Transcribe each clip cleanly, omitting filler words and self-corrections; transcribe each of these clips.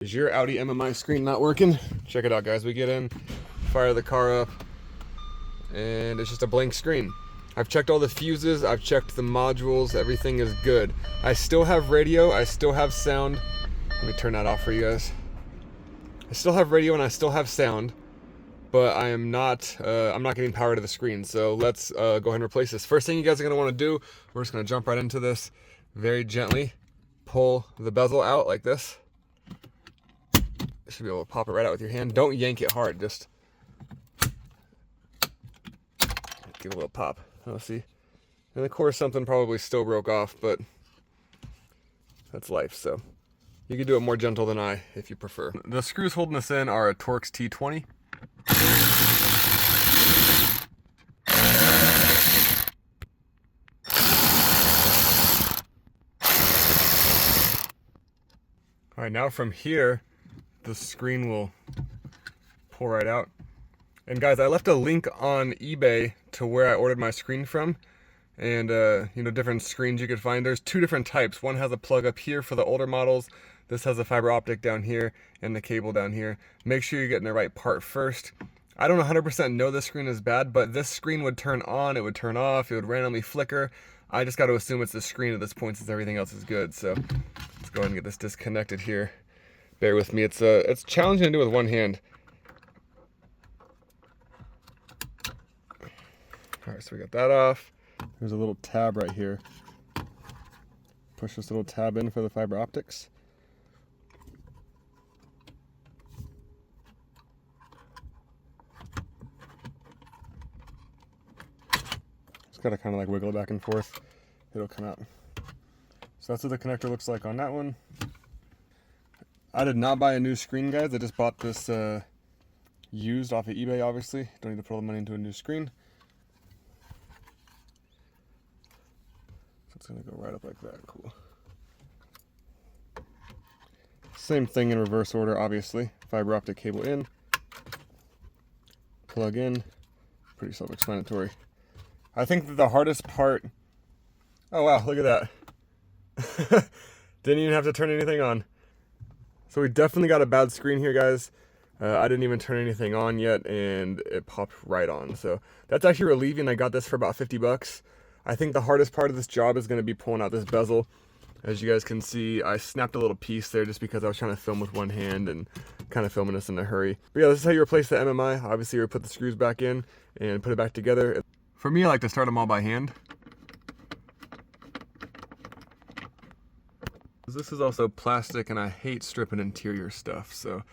Is your Audi MMI screen not working? Check it out, guys. We get in, fire the car up, and it's just a blank screen. I've checked all the fuses, I've checked the modules, everything is good. I still have radio, I still have sound. Let me turn that off for you guys. I still have radio and I still have sound, but I'm not getting power to the screen. So let's go ahead and replace this. First thing you guys are gonna wanna do, we're just gonna jump right into this. Very gently pull the bezel out like this. You should be able to pop it right out with your hand. Don't yank it hard, just give it a little pop. Let's see. And of course something probably still broke off, but that's life, so you can do it more gentle than I if you prefer. The screws holding this in are a Torx T20. All right, now from here, the screen will pull right out. And guys, I left a link on eBay to where I ordered my screen from, and you know, different screens you could find. There's two different types. One has a plug up here for the older models. This has a fiber optic down here and the cable down here. Make sure you're getting the right part first. I don't 100% know this screen is bad, but this screen would turn on, it would turn off, it would randomly flicker. I just got to assume it's the screen at this point since everything else is good. So let's go ahead and get this disconnected here. Bear with me. It's challenging to do with one hand. All right, so we got that off. There's a little tab right here. Push this little tab in for the fiber optics. Just gotta kind of like wiggle it back and forth. It'll come out. So that's what the connector looks like on that one. I did not buy a new screen, guys. I just bought this used off of eBay, obviously. Don't need to put all the money into a new screen. So it's gonna go right up like that, cool. Same thing in reverse order, obviously. Fiber optic cable in, plug in, pretty self-explanatory. I think that the hardest part, oh wow, look at that. Didn't even have to turn anything on. So we definitely got a bad screen here, guys. I didn't even turn anything on yet, and it popped right on. So that's actually relieving. I got this for about 50 bucks. I think the hardest part of this job is gonna be pulling out this bezel. As you guys can see, I snapped a little piece there just because I was trying to film with one hand and kind of filming this in a hurry. But yeah, this is how you replace the MMI. Obviously, you put the screws back in and put it back together. For me, I like to start them all by hand. This is also plastic, and I hate stripping interior stuff. So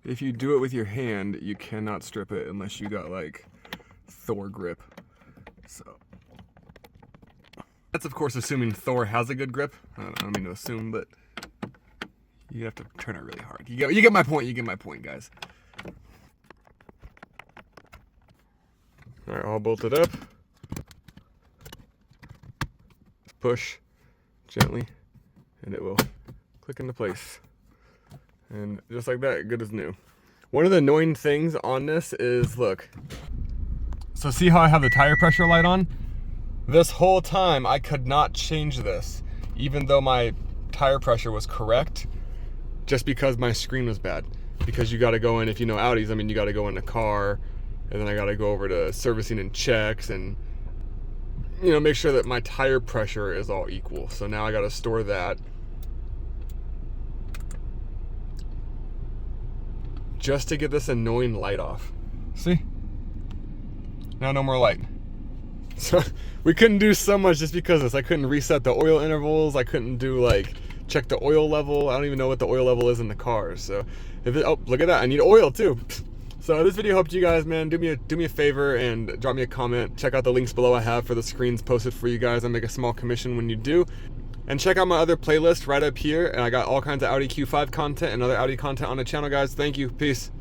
if you do it with your hand, you cannot strip it unless you got like Thor grip. So that's of course assuming Thor has a good grip. I don't mean to assume, but you have to turn it really hard. You get my point. You get my point, guys. All right, all bolted up. Push gently, and it will click into place. And just like that, good as new. One of the annoying things on this is, look. So see how I have the tire pressure light on? This whole time I could not change this, even though my tire pressure was correct, just because my screen was bad. Because you gotta go in, if you know Audis, I mean, you gotta go in the car, and then I gotta go over to servicing and checks, and you know, make sure that my tire pressure is all equal. So now I gotta store that. Just to get this annoying light off. See? Now no more light. So we couldn't do so much just because of this. I couldn't reset the oil intervals. I couldn't do like, check the oil level. I don't even know what the oil level is in the car. So if it, oh, look at that, I need oil too. So this video helped you guys, man. Do me a favor and drop me a comment. Check out the links below I have for the screens posted for you guys. I make a small commission when you do. And check out my other playlist right up here. And I got all kinds of Audi Q5 content and other Audi content on the channel, guys. Thank you. Peace.